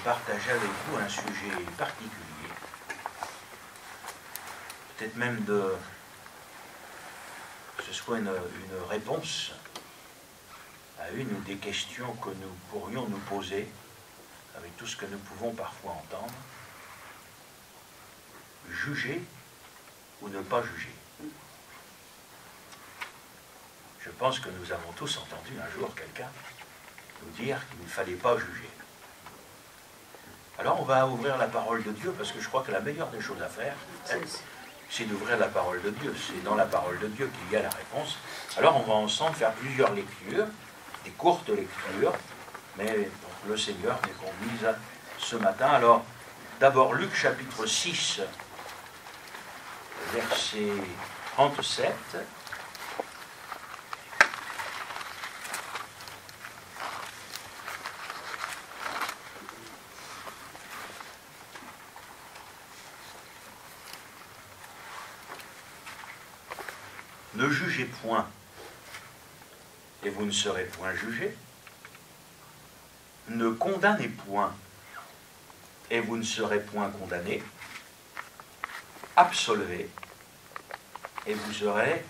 partager avec vous un sujet particulier, peut-être même que ce soit une réponse à une des questions que nous pourrions nous poser avec tout ce que nous pouvons parfois entendre. Juger ou ne pas juger. Je pense que nous avons tous entendu un jour quelqu'un nous dire qu'il ne fallait pas juger. Alors on va ouvrir la parole de Dieu, parce que je crois que la meilleure des choses à faire, c'est d'ouvrir la parole de Dieu. C'est dans la parole de Dieu qu'il y a la réponse. Alors on va ensemble faire plusieurs lectures, des courtes lectures, mais le Seigneur nous conduise ce matin. Alors, d'abord Luc chapitre 6, verset 37. Ne jugez point, et vous ne serez point jugés. Ne condamnez point, et vous ne serez point condamnés. Absolvez, et vous serez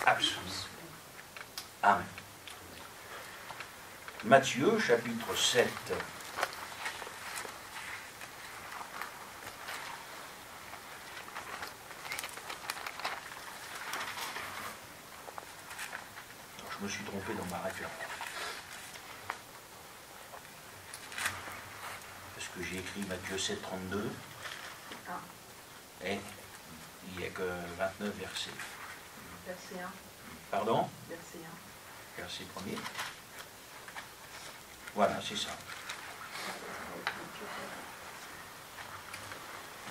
absolus. Amen. Matthieu, chapitre 7. Je me suis trompé dans ma référence. Parce que j'ai écrit Matthieu 7, 32. Et il n'y a que 29 versets. Verset 1. Pardon? Verset 1. Verset 1er. Voilà, c'est ça.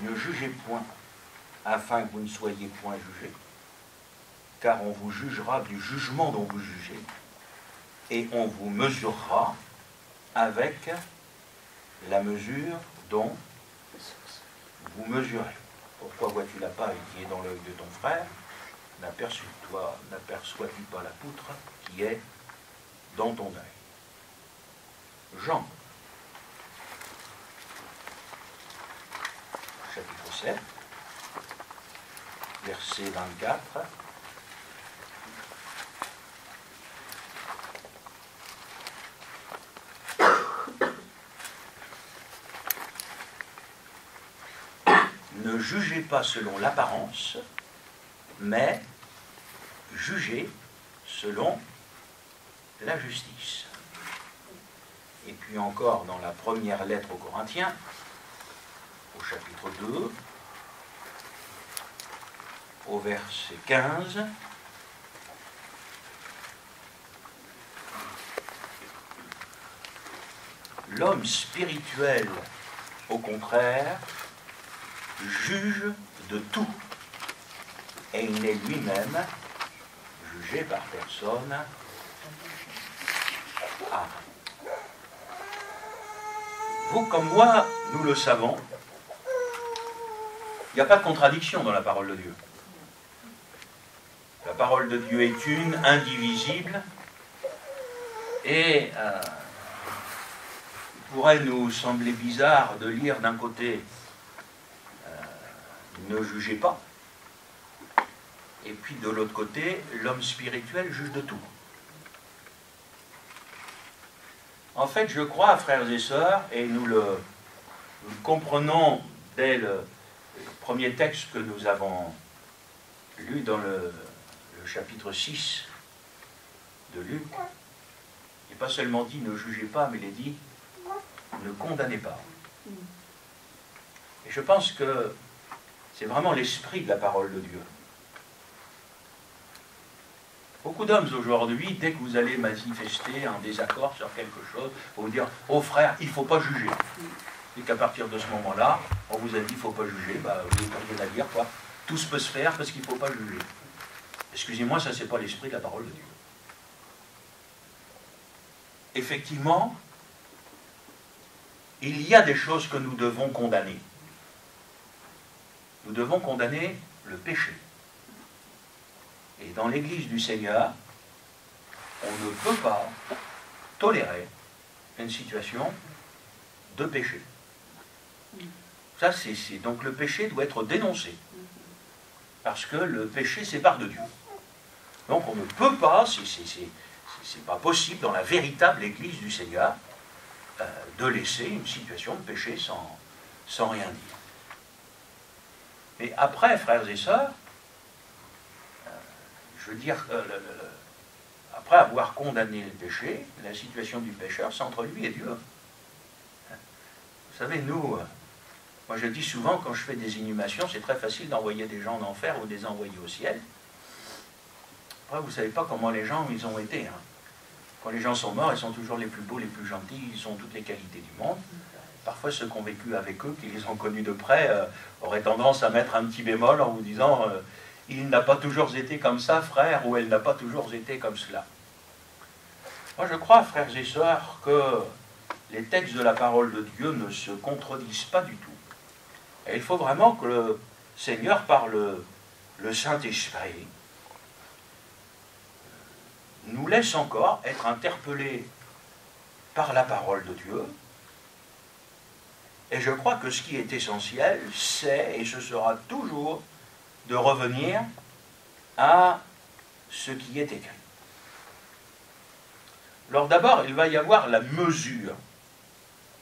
Ne jugez point, afin que vous ne soyez point jugés, car on vous jugera du jugement dont vous jugez, et on vous mesurera avec la mesure dont vous mesurez. Pourquoi vois-tu la paille qui est dans l'œil de ton frère? N'aperçois-tu pas la poutre qui est dans ton œil? Jean, chapitre 7, verset 24. Ne jugez pas selon l'apparence, mais jugez selon la justice. Et puis encore dans la première lettre aux Corinthiens, au chapitre 2, au verset 15, l'homme spirituel, au contraire, juge de tout, et il n'est lui-même jugé par personne. Amen. Vous comme moi, nous le savons, il n'y a pas de contradiction dans la parole de Dieu. La parole de Dieu est une, indivisible, et il pourrait nous sembler bizarre de lire d'un côté ne jugez pas, et puis de l'autre côté, l'homme spirituel juge de tout. En fait, je crois, frères et sœurs, et nous le comprenons dès le premier texte que nous avons lu dans le chapitre 6 de Luc, il n'est pas seulement dit ne jugez pas, mais il est dit ne condamnez pas. Et je pense que c'est vraiment l'esprit de la parole de Dieu. Beaucoup d'hommes aujourd'hui, dès que vous allez manifester un désaccord sur quelque chose, vont vous dire « Oh frère, il ne faut pas juger ». Et qu'à partir de ce moment-là, on vous a dit « il ne faut pas juger », bah, vous n'avez pas rien à dire, quoi. Tout se peut se faire parce qu'il ne faut pas juger. Excusez-moi, ça c'est pas l'esprit de la parole de Dieu. Effectivement, il y a des choses que nous devons condamner. Nous devons condamner le péché. Et dans l'Église du Seigneur, on ne peut pas tolérer une situation de péché. Ça, donc le péché doit être dénoncé. Parce que le péché sépare de Dieu. Donc on ne peut pas, c'est pas possible dans la véritable Église du Seigneur, de laisser une situation de péché sans rien dire. Mais après, frères et sœurs, je veux dire, après avoir condamné le péché, la situation du pécheur, c'est entre lui et Dieu. Vous savez, nous, moi je dis souvent, quand je fais des inhumations, c'est très facile d'envoyer des gens en enfer ou de les envoyer au ciel. Après, vous ne savez pas comment les gens, ils ont été. Quand les gens sont morts, ils sont toujours les plus beaux, les plus gentils, ils ont toutes les qualités du monde. Parfois, ceux qui ont vécu avec eux, qui les ont connus de près, auraient tendance à mettre un petit bémol en vous disant il n'a pas toujours été comme ça, frère, ou elle n'a pas toujours été comme cela. Moi, je crois, frères et sœurs, que les textes de la parole de Dieu ne se contredisent pas du tout. Et il faut vraiment que le Seigneur, par le Saint-Esprit, nous laisse encore être interpellés par la parole de Dieu. Et je crois que ce qui est essentiel, c'est, et ce sera toujours, de revenir à ce qui est écrit. Alors d'abord, il va y avoir la mesure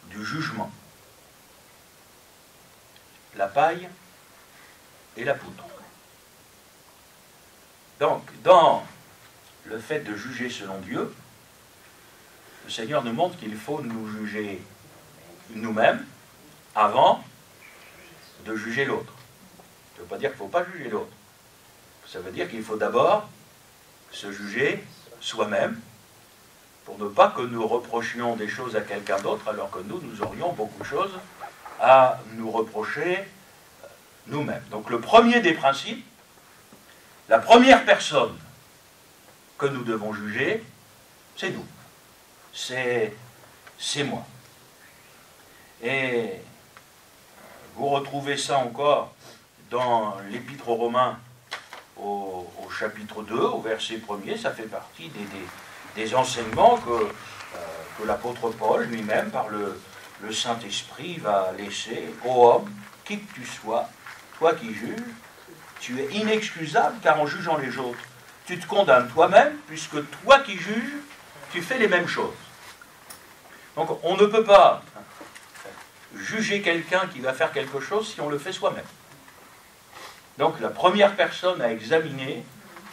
du jugement. La paille et la poudre. Donc, dans le fait de juger selon Dieu, le Seigneur nous montre qu'il faut nous juger nous-mêmes avant de juger l'autre. Ça ne veut pas dire qu'il ne faut pas juger l'autre. Ça veut dire qu'il faut d'abord se juger soi-même pour ne pas que nous reprochions des choses à quelqu'un d'autre alors que nous aurions beaucoup de choses à nous reprocher nous-mêmes. Donc le premier des principes, la première personne que nous devons juger, c'est nous. C'est moi. Et vous retrouvez ça encore dans l'Épître aux Romains au chapitre 2, au verset 1er, ça fait partie des enseignements que l'apôtre Paul lui-même, par le Saint-Esprit, va laisser. Ô homme, qui que tu sois, toi qui juges, tu es inexcusable, car en jugeant les autres, tu te condamnes toi-même, puisque toi qui juges, tu fais les mêmes choses. Donc on ne peut pas juger quelqu'un qui va faire quelque chose si on le fait soi-même. Donc la première personne à examiner,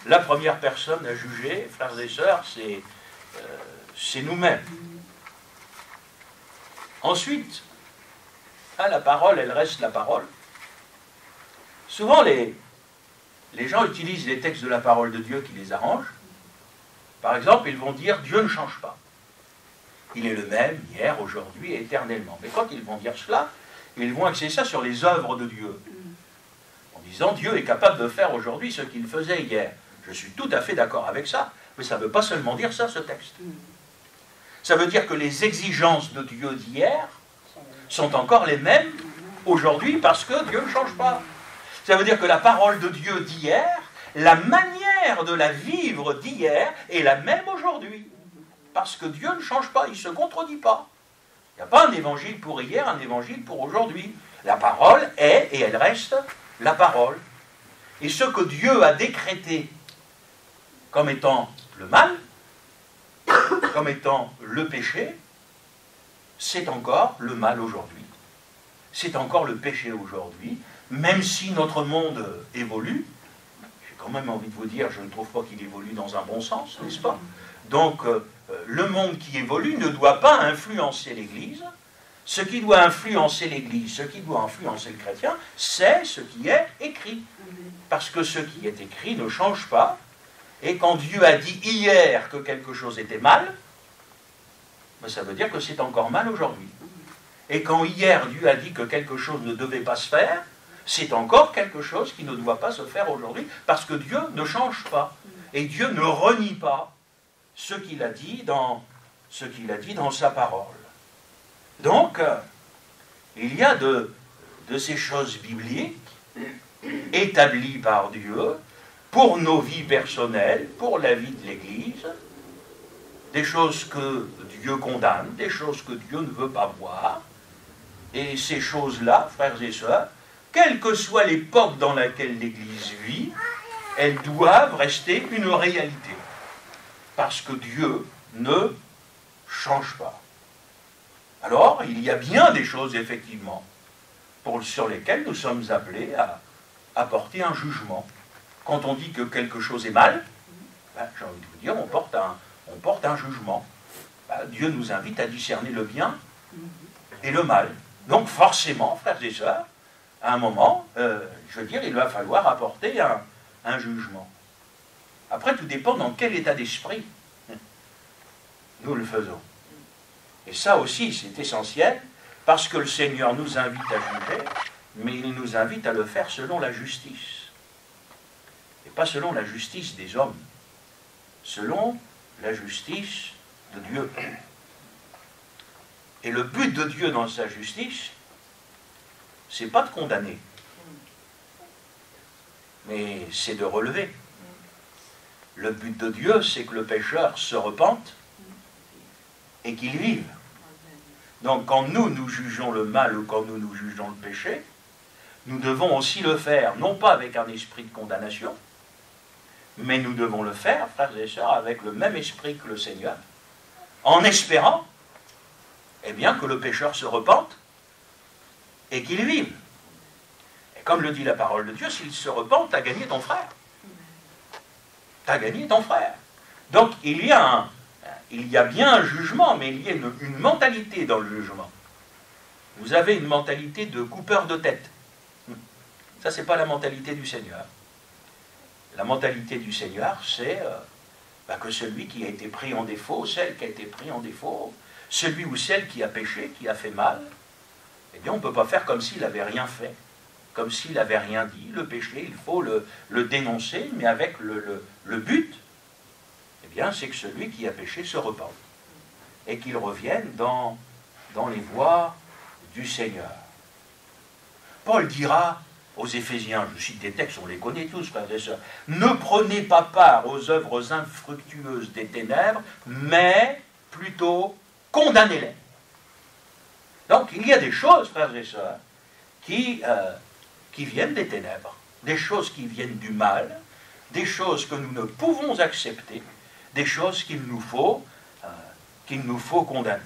la première personne à juger, frères et sœurs, c'est nous-mêmes. Ensuite, la parole, elle reste la parole. Souvent, les gens utilisent les textes de la parole de Dieu qui les arrangent. Par exemple, ils vont dire « Dieu ne change pas. Il est le même hier, aujourd'hui et éternellement. » Mais quand ils vont dire cela, ils vont axer ça sur les œuvres de Dieu. En disant « Dieu est capable de faire aujourd'hui ce qu'il faisait hier. » Je suis tout à fait d'accord avec ça, mais ça ne veut pas seulement dire ça, ce texte. Ça veut dire que les exigences de Dieu d'hier sont encore les mêmes aujourd'hui parce que Dieu ne change pas. Ça veut dire que la parole de Dieu d'hier, la manière de la vivre d'hier est la même aujourd'hui. Parce que Dieu ne change pas, il ne se contredit pas. Il n'y a pas un évangile pour hier, un évangile pour aujourd'hui. La parole est et elle reste la parole. Et ce que Dieu a décrété comme étant le mal, comme étant le péché, c'est encore le mal aujourd'hui. C'est encore le péché aujourd'hui. Même si notre monde évolue, j'ai quand même envie de vous dire, je ne trouve pas qu'il évolue dans un bon sens, n'est-ce pas? Donc, le monde qui évolue ne doit pas influencer l'Église. Ce qui doit influencer l'Église, ce qui doit influencer le chrétien, c'est ce qui est écrit. Parce que ce qui est écrit ne change pas. Et quand Dieu a dit hier que quelque chose était mal, ben ça veut dire que c'est encore mal aujourd'hui. Et quand hier Dieu a dit que quelque chose ne devait pas se faire, c'est encore quelque chose qui ne doit pas se faire aujourd'hui, parce que Dieu ne change pas. Et Dieu ne renie pas ce qu'il a dit dans sa parole. Donc, il y a de ces choses bibliques établies par Dieu pour nos vies personnelles, pour la vie de l'Église, des choses que Dieu condamne, des choses que Dieu ne veut pas voir, Et ces choses-là, frères et sœurs, quelle que soit l'époque dans laquelle l'Église vit, elles doivent rester une réalité. Parce que Dieu ne change pas. Alors, il y a bien des choses, effectivement, sur lesquelles nous sommes appelés à apporter un jugement. Quand on dit que quelque chose est mal, ben, j'ai envie de vous dire, on porte un jugement. Ben, Dieu nous invite à discerner le bien et le mal. Donc forcément, frères et sœurs, à un moment, je veux dire, il va falloir apporter un jugement. Après, tout dépend dans quel état d'esprit nous le faisons. Et ça aussi, c'est essentiel, parce que le Seigneur nous invite à juger, mais il nous invite à le faire selon la justice. Et pas selon la justice des hommes, selon la justice de Dieu. Et le but de Dieu dans sa justice, c'est pas de condamner, mais c'est de relever. Le but de Dieu, c'est que le pécheur se repente et qu'il vive. Donc quand nous jugeons le mal ou quand nous jugeons le péché, nous devons aussi le faire, non pas avec un esprit de condamnation, mais nous devons le faire, frères et sœurs, avec le même esprit que le Seigneur, en espérant, eh bien, que le pécheur se repente et qu'il vive. Et comme le dit la parole de Dieu, s'il se repente, tu as gagné ton frère. Tu as gagné ton frère. Donc il y a bien un jugement, mais il y a une mentalité dans le jugement. Vous avez une mentalité de coupeur de tête. Ça, ce n'est pas la mentalité du Seigneur. La mentalité du Seigneur, c'est que celui qui a été pris en défaut, celle qui a été pris en défaut, celui ou celle qui a péché, qui a fait mal, eh bien, on ne peut pas faire comme s'il n'avait rien fait, comme s'il n'avait rien dit. Le péché, il faut le dénoncer, mais avec le but, eh bien, c'est que celui qui a péché se repente et qu'il revienne dans les voies du Seigneur. Paul dira aux Éphésiens, je cite des textes, on les connaît tous, frères et sœurs, ne prenez pas part aux œuvres infructueuses des ténèbres, mais plutôt condamnez-les. Donc il y a des choses, frères et sœurs, qui viennent des ténèbres, des choses qui viennent du mal, des choses que nous ne pouvons accepter, des choses qu'il nous faut condamner.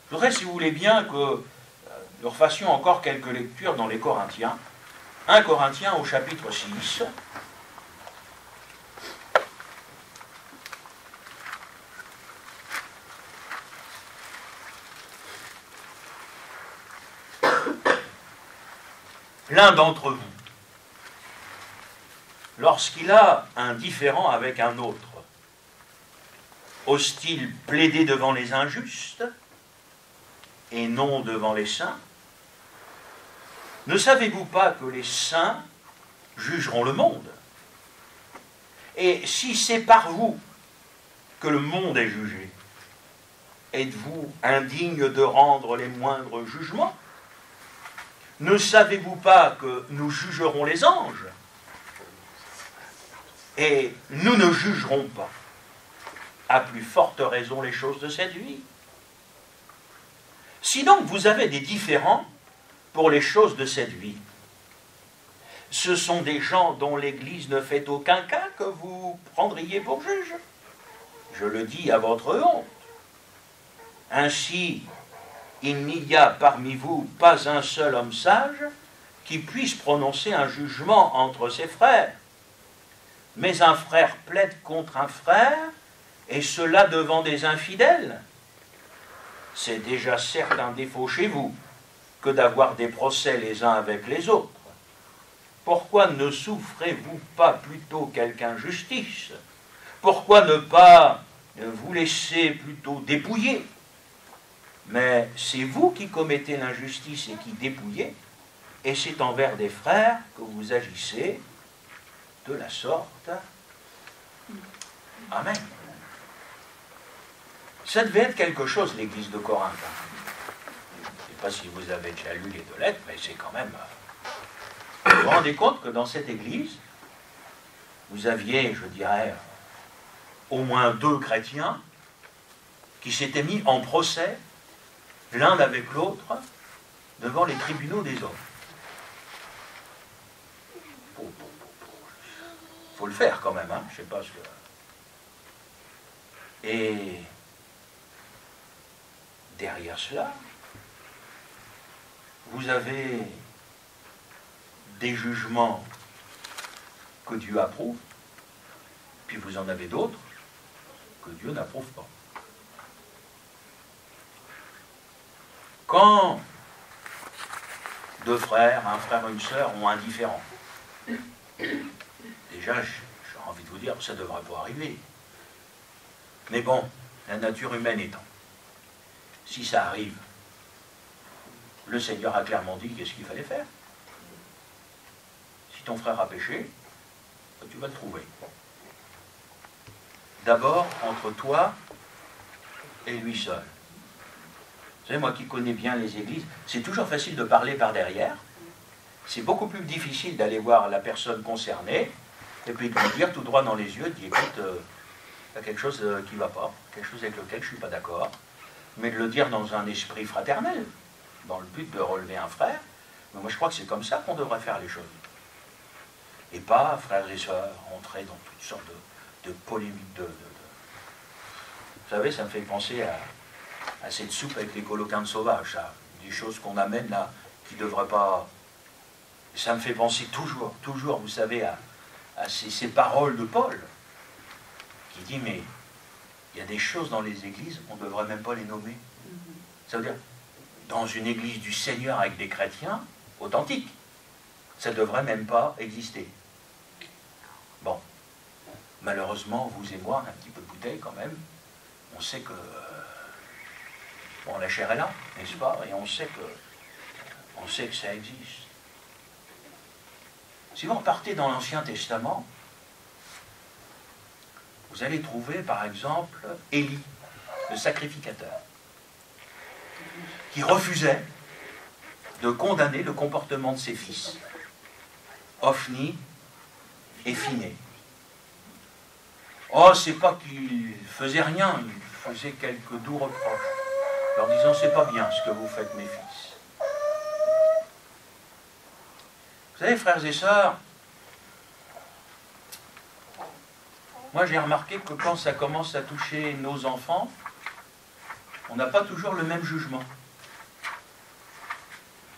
Je voudrais, si vous voulez bien, que nous refassions encore quelques lectures dans les Corinthiens. 1 Corinthiens au chapitre 6. L'un d'entre vous, lorsqu'il a un différend avec un autre, ose-t-il plaider devant les injustes et non devant les saints? Ne savez-vous pas que les saints jugeront le monde? Et si c'est par vous que le monde est jugé, êtes-vous indigne de rendre les moindres jugements? Ne savez-vous pas que nous jugerons les anges? Et nous ne jugerons pas, à plus forte raison, les choses de cette vie. Si donc vous avez des différends pour les choses de cette vie, ce sont des gens dont l'Église ne fait aucun cas que vous prendriez pour juge. Je le dis à votre honte. Ainsi, il n'y a parmi vous pas un seul homme sage qui puisse prononcer un jugement entre ses frères. Mais un frère plaide contre un frère, et cela devant des infidèles. C'est déjà certes un défaut chez vous que d'avoir des procès les uns avec les autres. Pourquoi ne souffrez-vous pas plutôt quelque injustice? Pourquoi ne pas vous laisser plutôt dépouiller? Mais c'est vous qui commettez l'injustice et qui dépouillez, et c'est envers des frères que vous agissez de la sorte. Amen. Ça devait être quelque chose, l'église de Corinthe. Je ne sais pas si vous avez déjà lu les 2 lettres, mais c'est quand même... Vous vous rendez compte que dans cette église, vous aviez, je dirais, au moins 2 chrétiens qui s'étaient mis en procès l'un avec l'autre devant les tribunaux des hommes. Faut le faire quand même, hein, je sais pas ce que... Et derrière cela, vous avez des jugements que Dieu approuve, puis vous en avez d'autres que Dieu n'approuve pas. Quand deux frères, un frère et une sœur ont un différend, déjà, j'ai envie de vous dire que ça ne devrait pas arriver. Mais bon, la nature humaine étant, si ça arrive, le Seigneur a clairement dit qu'est-ce qu'il fallait faire. Si ton frère a péché, tu vas le trouver. D'abord, entre toi et lui seul. Vous savez, moi qui connais bien les églises, c'est toujours facile de parler par derrière. C'est beaucoup plus difficile d'aller voir la personne concernée et puis de lui dire tout droit dans les yeux, de dire écoute, il y a quelque chose qui ne va pas, quelque chose avec lequel je ne suis pas d'accord, mais de le dire dans un esprit fraternel, dans le but de relever un frère. Mais moi je crois que c'est comme ça qu'on devrait faire les choses. Et pas, frères et sœurs, entrer dans toutes sortes de polémiques. Vous savez, ça me fait penser à cette soupe avec les coloquins de sauvages, ça. Des choses qu'on amène là, qui ne devraient pas... Ça me fait penser toujours, vous savez, à ces paroles de Paul, qui dit, mais il y a des choses dans les églises, on ne devrait même pas les nommer. Ça veut dire, dans une église du Seigneur avec des chrétiens authentiques, ça ne devrait même pas exister. Bon, malheureusement, vous et moi, un petit peu de bouteille quand même, on sait que bon, la chair est là, n'est-ce pas? Et on sait que ça existe. Si vous repartez dans l'Ancien Testament, vous allez trouver par exemple Élie, le sacrificateur, qui refusait de condamner le comportement de ses fils, Ophni et Phiné. Oh, c'est pas qu'il faisait rien, il faisait quelques doux reproches, leur disant c'est pas bien ce que vous faites mes fils. Vous savez, frères et sœurs, moi j'ai remarqué que quand ça commence à toucher nos enfants, on n'a pas toujours le même jugement.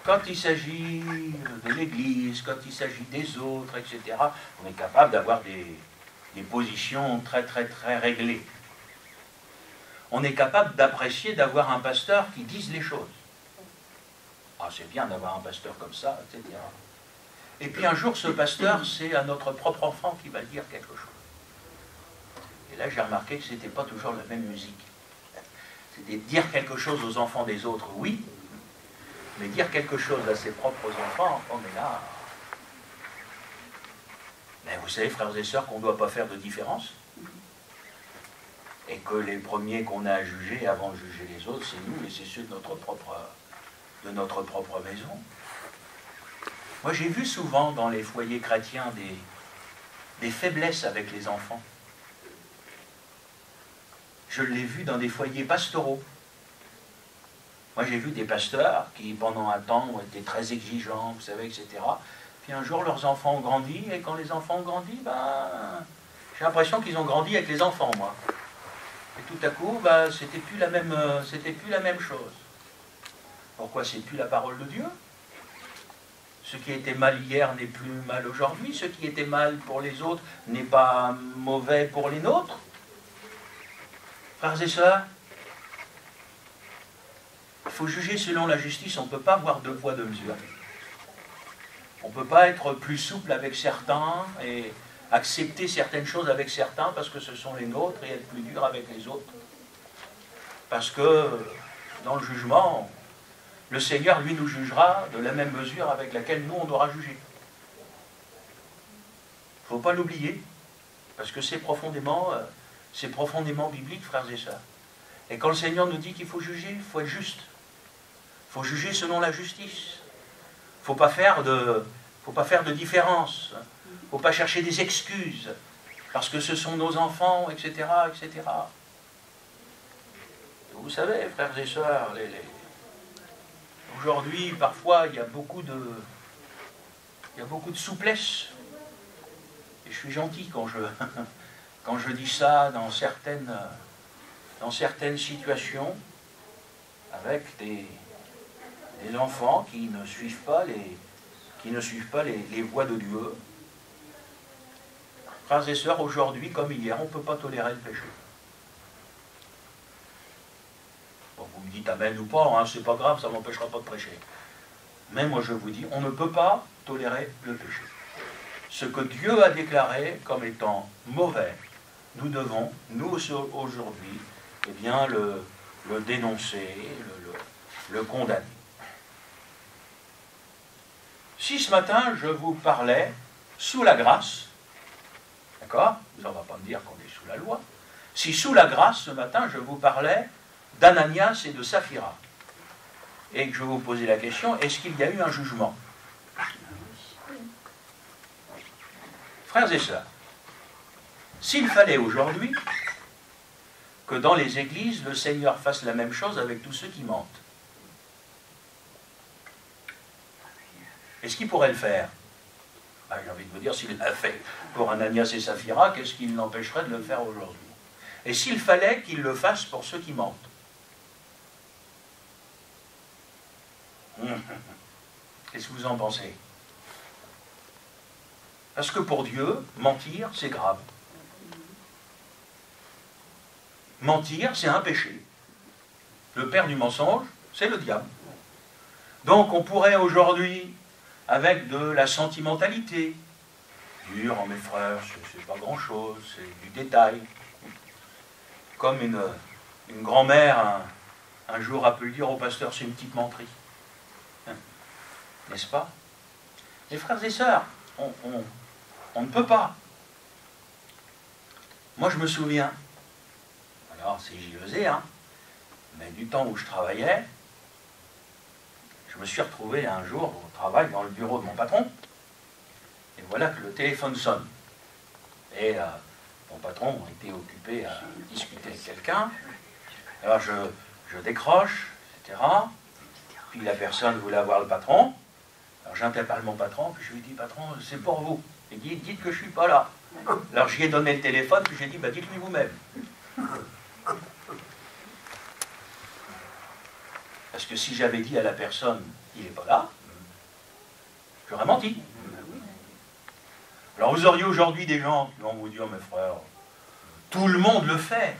Quand il s'agit de l'Église, quand il s'agit des autres, etc., on est capable d'avoir des positions très réglées. On est capable d'apprécier d'avoir un pasteur qui dise les choses. Ah, c'est bien d'avoir un pasteur comme ça, etc. Et puis un jour, ce pasteur, c'est à notre propre enfant qui va dire quelque chose. Et là, j'ai remarqué que ce n'était pas toujours la même musique. C'était dire quelque chose aux enfants des autres, oui, mais dire quelque chose à ses propres enfants, on est là. Mais vous savez, frères et sœurs, qu'on ne doit pas faire de différence. Et que les premiers qu'on a à juger avant de juger les autres, c'est nous et c'est ceux de notre propre maison. Moi, j'ai vu souvent dans les foyers chrétiens des faiblesses avec les enfants. Je l'ai vu dans des foyers pastoraux. Moi, j'ai vu des pasteurs qui, pendant un temps, ont été très exigeants, vous savez, etc. Puis un jour, leurs enfants ont grandi, et quand les enfants ont grandi, j'ai l'impression qu'ils ont grandi avec les enfants, moi. Et tout à coup, c'était plus la même chose. Pourquoi? C'est plus la parole de Dieu. Ce qui était mal hier n'est plus mal aujourd'hui. Ce qui était mal pour les autres n'est pas mauvais pour les nôtres. Frères et sœurs, il faut juger selon la justice. On ne peut pas avoir deux poids, deux mesures. On ne peut pas être plus souple avec certains et accepter certaines choses avec certains parce que ce sont les nôtres et être plus dur avec les autres. Parce que dans le jugement, le Seigneur, lui, nous jugera de la même mesure avec laquelle nous, on devra juger. Il ne faut pas l'oublier, parce que c'est profondément biblique, frères et sœurs. Et quand le Seigneur nous dit qu'il faut juger, il faut être juste. Il faut juger selon la justice. Il ne faut pas faire de différence. Il ne faut pas chercher des excuses, parce que ce sont nos enfants, etc., etc. Vous savez, frères et sœurs, Aujourd'hui, parfois, il y a beaucoup de souplesse. Et je suis gentil quand quand je dis ça dans certaines situations, avec des enfants qui ne suivent pas les voies de Dieu. Frères et sœurs, aujourd'hui comme hier, on ne peut pas tolérer le péché. Bon, vous me dites amen ou pas, hein, c'est pas grave, ça ne m'empêchera pas de prêcher. Mais moi je vous dis, on ne peut pas tolérer le péché. Ce que Dieu a déclaré comme étant mauvais, nous devons, nous aujourd'hui, eh bien, le dénoncer, le condamner. Si ce matin je vous parlais sous la grâce, d'accord? Ça ne va pas me dire qu'on est sous la loi. Si sous la grâce, ce matin, je vous parlais d'Ananias et de Saphira, et que je vous posais la question, est-ce qu'il y a eu un jugement? Frères et sœurs, s'il fallait aujourd'hui que dans les églises, le Seigneur fasse la même chose avec tous ceux qui mentent, est-ce qu'il pourrait le faire? J'ai envie de vous dire, s'il l'a fait pour Ananias et Saphira, qu'est-ce qui l'empêcherait de le faire aujourd'hui? Et s'il fallait qu'il le fasse pour ceux qui mentent? Qu'est-ce que vous en pensez? Parce que pour Dieu, mentir, c'est grave. Mentir, c'est un péché. Le père du mensonge, c'est le diable. Donc on pourrait aujourd'hui, avec de la sentimentalité, dire, oh mes frères, c'est pas grand-chose, c'est du détail. Comme une grand-mère, un jour, a pu le dire au pasteur, c'est une petite menterie. N'est-ce pas? Les frères et sœurs, on ne peut pas. Moi, je me souviens, alors c'est JEZ, hein, mais du temps où je travaillais, je me suis retrouvé un jour au travail dans le bureau de mon patron, et voilà que le téléphone sonne. Et mon patron était occupé à discuter avec quelqu'un, alors je décroche, etc. Puis la personne voulait avoir le patron, alors j'interpelle mon patron, puis je lui dis, patron, c'est pour vous. Il dit, dites que je ne suis pas là. Alors je lui ai donné le téléphone, puis j'ai dit, bah, dites-lui vous-même. Parce que si j'avais dit à la personne, il n'est pas là, j'aurais menti. Alors vous auriez aujourd'hui des gens qui vont vous dire, mes frères, tout le monde le fait.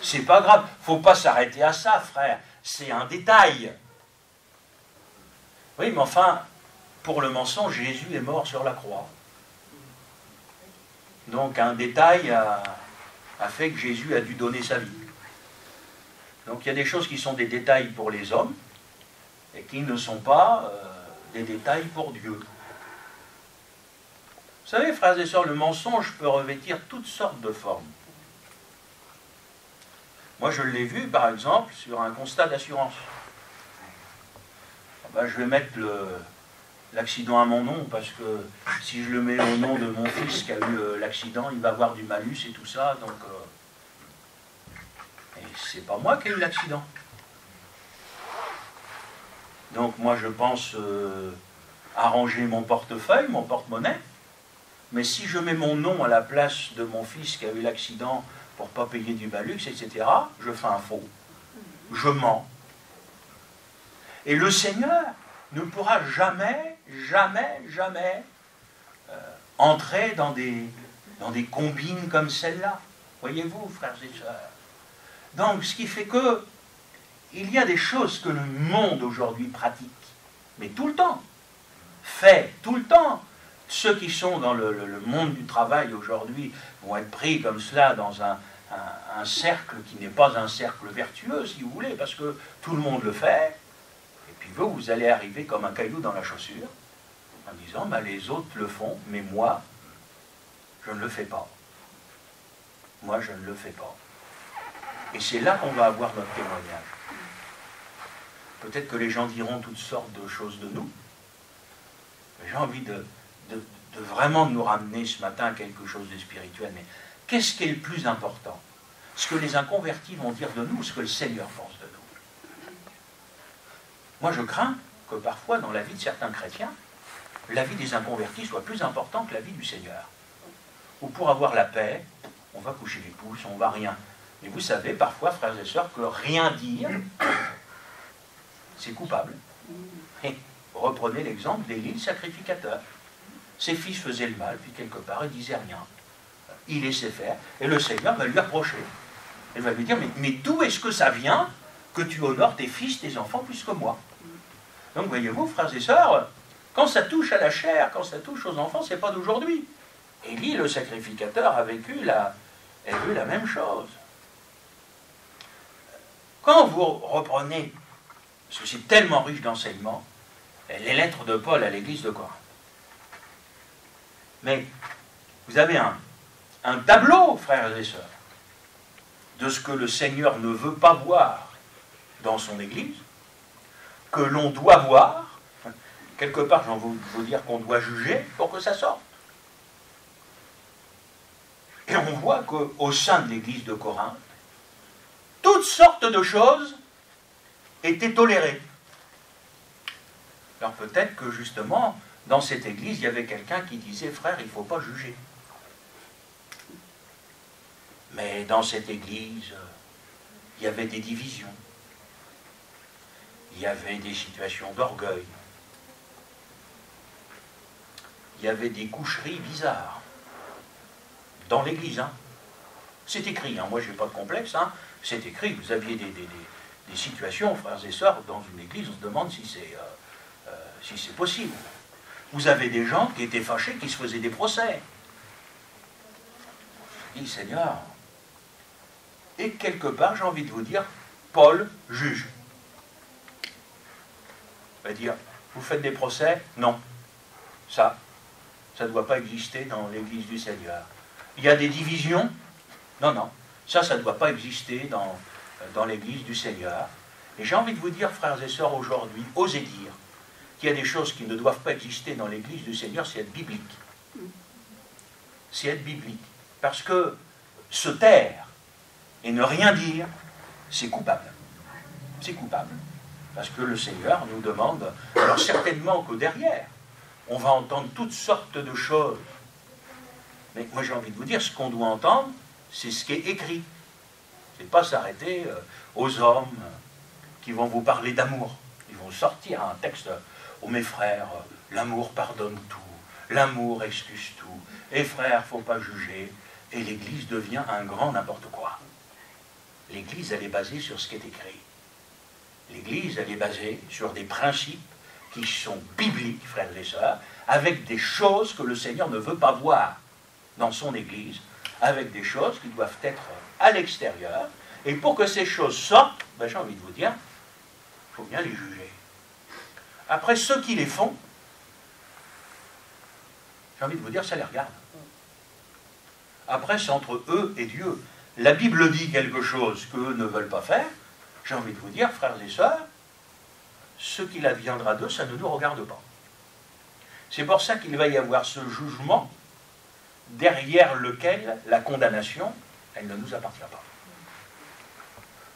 C'est pas grave, il ne faut pas s'arrêter à ça, frère. C'est un détail. Oui, mais enfin, pour le mensonge, Jésus est mort sur la croix. Donc un détail a fait que Jésus a dû donner sa vie. Donc il y a des choses qui sont des détails pour les hommes et qui ne sont pas des détails pour Dieu. Vous savez, frères et sœurs, le mensonge peut revêtir toutes sortes de formes. Moi, je l'ai vu, par exemple, sur un constat d'assurance. Ben, je vais mettre l'accident à mon nom, parce que si je le mets au nom de mon fils qui a eu l'accident, il va avoir du malus et tout ça, donc... et c'est pas moi qui ai eu l'accident. Donc moi, je pense arranger mon portefeuille, mon porte-monnaie, mais si je mets mon nom à la place de mon fils qui a eu l'accident pour ne pas payer du malus, etc., je fais un faux. Je mens. Et le Seigneur ne pourra jamais, jamais, jamais entrer dans des combines comme celle-là. Voyez-vous, frères et sœurs. Donc, ce qui fait que il y a des choses que le monde aujourd'hui pratique, mais tout le temps, fait tout le temps. Ceux qui sont dans le monde du travail aujourd'hui vont être pris comme cela dans un cercle qui n'est pas un cercle vertueux, si vous voulez, parce que tout le monde le fait, et puis vous allez arriver comme un caillou dans la chaussure, en disant, bah, les autres le font, mais moi, je ne le fais pas. Moi, je ne le fais pas. Et c'est là qu'on va avoir notre témoignage. Peut-être que les gens diront toutes sortes de choses de nous. J'ai envie de vraiment nous ramener ce matin à quelque chose de spirituel. Mais qu'est-ce qui est le plus important? Ce que les inconvertis vont dire de nous, ou ce que le Seigneur pense de nous? Moi, je crains que parfois, dans la vie de certains chrétiens, la vie des inconvertis soit plus importante que la vie du Seigneur. Ou pour avoir la paix, on va coucher les pouces, on va rien. Et vous savez, parfois, frères et sœurs, que rien dire, c'est coupable. Et reprenez l'exemple d'Élie le sacrificateur. Ses fils faisaient le mal, puis quelque part, il disait rien. Il laissait faire, et le Seigneur va lui approcher. Il va lui dire, mais d'où est-ce que ça vient que tu honores tes fils, tes enfants, plus que moi? Donc, voyez-vous, frères et sœurs, quand ça touche à la chair, quand ça touche aux enfants, c'est pas d'aujourd'hui. Élie, le sacrificateur, a vu la même chose. Quand vous reprenez, parce que c'est tellement riche d'enseignements, les lettres de Paul à l'église de Corinthe. Mais vous avez un tableau, frères et sœurs, de ce que le Seigneur ne veut pas voir dans son église, que l'on doit voir. Quelque part, j'en veux vous dire qu'on doit juger pour que ça sorte. Et on voit qu'au sein de l'église de Corinthe, toutes sortes de choses étaient tolérées. Alors peut-être que justement, dans cette église, il y avait quelqu'un qui disait « Frère, il ne faut pas juger ». Mais dans cette église, il y avait des divisions. Il y avait des situations d'orgueil. Il y avait des coucheries bizarres. Dans l'église, hein. C'est écrit, hein. Moi je n'ai pas de complexe, hein. C'est écrit, vous aviez des situations, frères et sœurs, dans une église, on se demande si c'est possible. Vous avez des gens qui étaient fâchés, qui se faisaient des procès. Je dis, Seigneur, et quelque part, j'ai envie de vous dire, Paul juge. Il va dire, vous faites des procès? Non. Ça ne doit pas exister dans l'église du Seigneur. Il y a des divisions? Non, non. Ça ne doit pas exister dans l'église du Seigneur. Et j'ai envie de vous dire, frères et sœurs, aujourd'hui, osez dire qu'il y a des choses qui ne doivent pas exister dans l'église du Seigneur, c'est être biblique. C'est être biblique. Parce que se taire et ne rien dire, c'est coupable. C'est coupable. Parce que le Seigneur nous demande, alors certainement que derrière, on va entendre toutes sortes de choses. Mais moi j'ai envie de vous dire, ce qu'on doit entendre, c'est ce qui est écrit. C'est pas s'arrêter aux hommes qui vont vous parler d'amour. Ils vont sortir un texte, oh mes frères, l'amour pardonne tout, l'amour excuse tout, et frères, faut pas juger, et l'Église devient un grand n'importe quoi. L'Église, elle est basée sur ce qui est écrit. L'Église, elle est basée sur des principes qui sont bibliques, frères et sœurs, avec des choses que le Seigneur ne veut pas voir dans son Église, avec des choses qui doivent être à l'extérieur, et pour que ces choses sortent, ben, j'ai envie de vous dire, il faut bien les juger. Après, ceux qui les font, j'ai envie de vous dire, ça les regarde. Après, c'est entre eux et Dieu. La Bible dit quelque chose qu'eux ne veulent pas faire. J'ai envie de vous dire, frères et sœurs, ce qu'il adviendra d'eux, ça ne nous regarde pas. C'est pour ça qu'il va y avoir ce jugement derrière lequel la condamnation, elle ne nous appartient pas.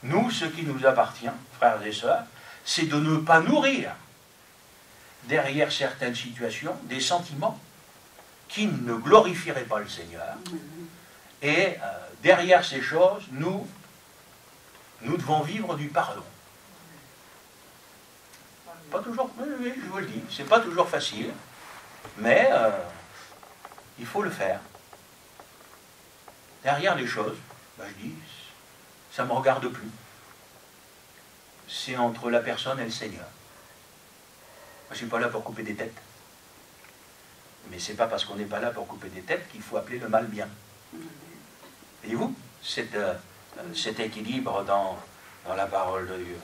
Nous, ce qui nous appartient, frères et sœurs, c'est de ne pas nourrir derrière certaines situations des sentiments qui ne glorifieraient pas le Seigneur. Et derrière ces choses, nous devons vivre du pardon. Pas toujours, oui, je vous le dis, c'est pas toujours facile, mais il faut le faire. Derrière les choses, ben je dis, ça ne me regarde plus. C'est entre la personne et le Seigneur. Je ne suis pas là pour couper des têtes. Mais ce n'est pas parce qu'on n'est pas là pour couper des têtes qu'il faut appeler le mal bien. Voyez-vous cet équilibre dans la parole de Dieu.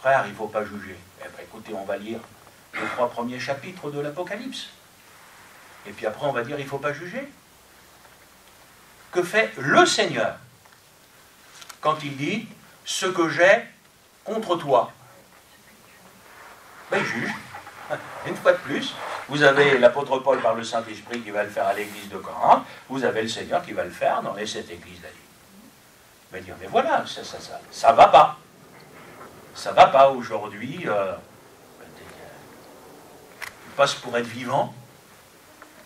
Frère, il ne faut pas juger. Eh bien, écoutez, on va lire les 3 premiers chapitres de l'Apocalypse. Et puis après, on va dire, il ne faut pas juger. Que fait le Seigneur quand il dit « ce que j'ai contre toi » Ben, il juge. Une fois de plus, vous avez l'apôtre Paul par le Saint-Esprit qui va le faire à l'église de Corinthe, vous avez le Seigneur qui va le faire dans les 7 églises d'Asie. Il va dire, mais voilà, ça va pas. ça va pas aujourd'hui. Tu passes pour être vivant.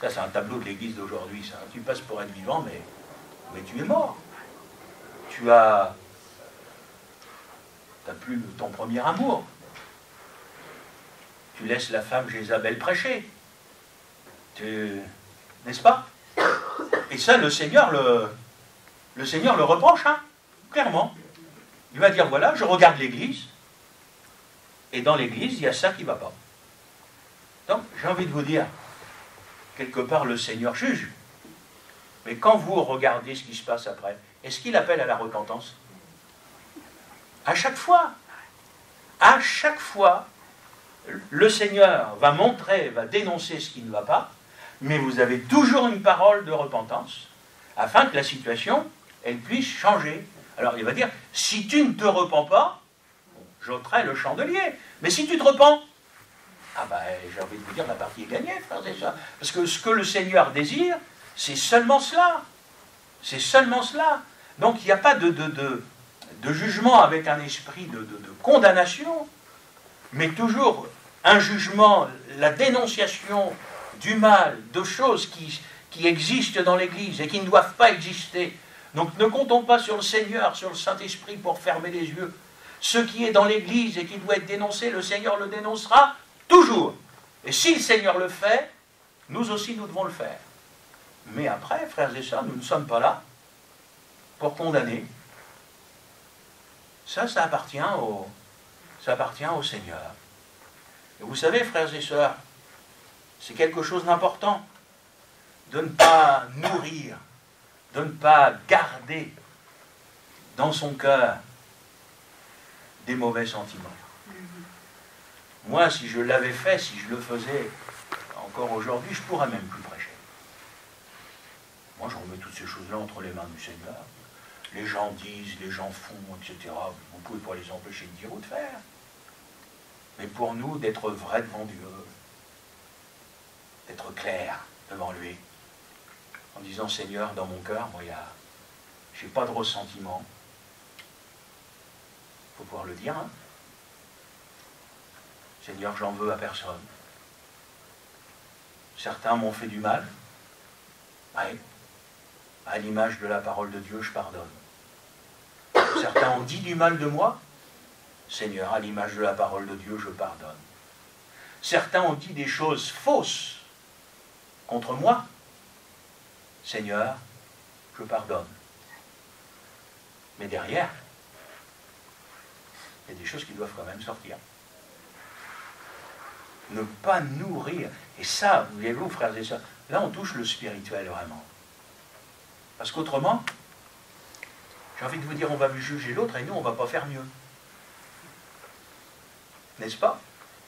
Ça, c'est un tableau de l'église d'aujourd'hui, ça. Tu passes pour être vivant, mais tu es mort. Tu as plus ton premier amour. Tu laisses la femme Jézabel prêcher. N'est-ce pas? Et ça, le Seigneur le reproche, hein, clairement. Il va dire, voilà, je regarde l'église, et dans l'église, il y a ça qui ne va pas. Donc, j'ai envie de vous dire, quelque part, le Seigneur juge. Mais quand vous regardez ce qui se passe après, est-ce qu'il appelle à la repentance? À chaque fois, le Seigneur va montrer, va dénoncer ce qui ne va pas, mais vous avez toujours une parole de repentance, afin que la situation, elle puisse changer. Alors il va dire, si tu ne te repens pas, j'ôterai le chandelier. Mais si tu te repens, ah ben j'ai envie de vous dire, la partie est gagnée, frères et sœurs. Parce que ce que le Seigneur désire, c'est seulement cela. C'est seulement cela. Donc il n'y a pas de jugement avec un esprit de condamnation, mais toujours un jugement, la dénonciation du mal, de choses qui existent dans l'Église et qui ne doivent pas exister. Donc ne comptons pas sur le Seigneur, sur le Saint-Esprit pour fermer les yeux. Ce qui est dans l'Église et qui doit être dénoncé, le Seigneur le dénoncera toujours. Et si le Seigneur le fait, nous aussi nous devons le faire. Mais après, frères et sœurs, nous ne sommes pas là pour condamner. Ça appartient au Seigneur. Et vous savez, frères et sœurs, c'est quelque chose d'important de ne pas nourrir, de ne pas garder dans son cœur des mauvais sentiments. Moi, si je l'avais fait, si je le faisais encore aujourd'hui, je ne pourrais même plus prêcher. Moi, je remets toutes ces choses-là entre les mains du Seigneur. Les gens disent, les gens font, etc. Vous ne pouvez pas les empêcher de dire ou de faire. Mais pour nous, d'être vrai devant Dieu, d'être clair devant lui, en disant, Seigneur, dans mon cœur, moi, je n'ai pas de ressentiment. Il faut pouvoir le dire, hein. Seigneur, j'en veux à personne. Certains m'ont fait du mal. Oui. À l'image de la parole de Dieu, je pardonne. Certains ont dit du mal de moi. Seigneur, à l'image de la parole de Dieu, je pardonne. Certains ont dit des choses fausses contre moi. Seigneur, je pardonne. Mais derrière, il y a des choses qui doivent quand même sortir. Ne pas nourrir. Et ça, voyez-vous, frères et sœurs, là on touche le spirituel vraiment. Parce qu'autrement, j'ai envie de vous dire, on va juger l'autre et nous, on ne va pas faire mieux. N'est-ce pas?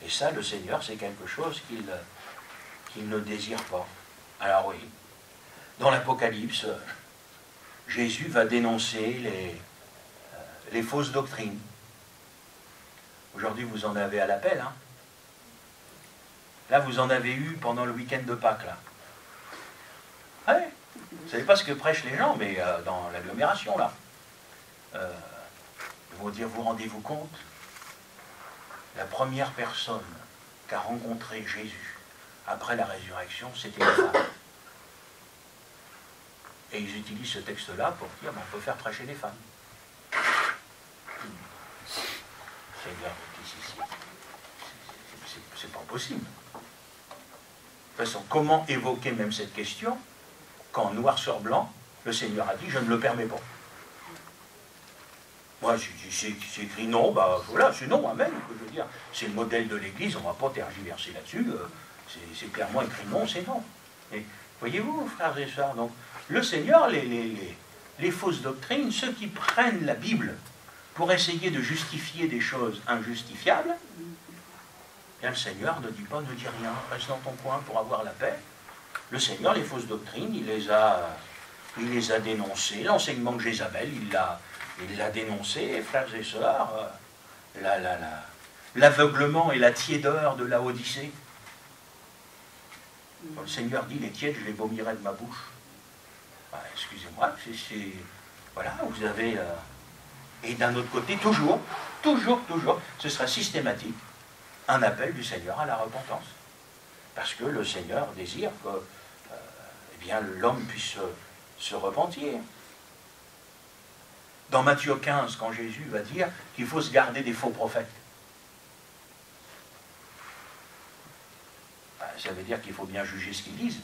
Et ça, le Seigneur, c'est quelque chose qu'il ne désire pas. Alors oui, dans l'Apocalypse, Jésus va dénoncer les fausses doctrines. Aujourd'hui, vous en avez à l'appel, hein? Là, vous en avez eu pendant le week-end de Pâques, là. Ouais. Vous ne savez pas ce que prêchent les gens, mais dans l'agglomération, là. Ils vont dire, vous rendez-vous compte? La première personne qu'a rencontré Jésus après la résurrection, c'était une femme. Et ils utilisent ce texte-là pour dire, on peut faire prêcher les femmes. C'est pas possible. De toute façon, comment évoquer même cette question quand, noir sur blanc, le Seigneur a dit, je ne le permets pas. Moi, c'est écrit non, bah voilà, c'est non, amen, je veux dire. C'est le modèle de l'Église, on ne va pas tergiverser là-dessus. C'est clairement écrit non, c'est non. Et voyez-vous, frères et sœurs, donc, le Seigneur, les fausses doctrines, ceux qui prennent la Bible pour essayer de justifier des choses injustifiables, bien le Seigneur ne dit pas, ne dis rien, reste dans ton coin pour avoir la paix. Le Seigneur, les fausses doctrines, il les a dénoncées. L'enseignement de Jézabel, il l'a dénoncé, frères et sœurs, l'aveuglement et la tiédeur de la Odyssée. Quand le Seigneur dit, les tièdes, je les vomirai de ma bouche. Ben, excusez-moi, voilà, vous avez... et d'un autre côté, toujours, toujours, ce sera systématique, un appel du Seigneur à la repentance. Parce que le Seigneur désire que eh bien, l'homme puisse se repentir. Dans Matthieu 15, quand Jésus va dire qu'il faut se garder des faux prophètes, ça veut dire qu'il faut bien juger ce qu'ils disent.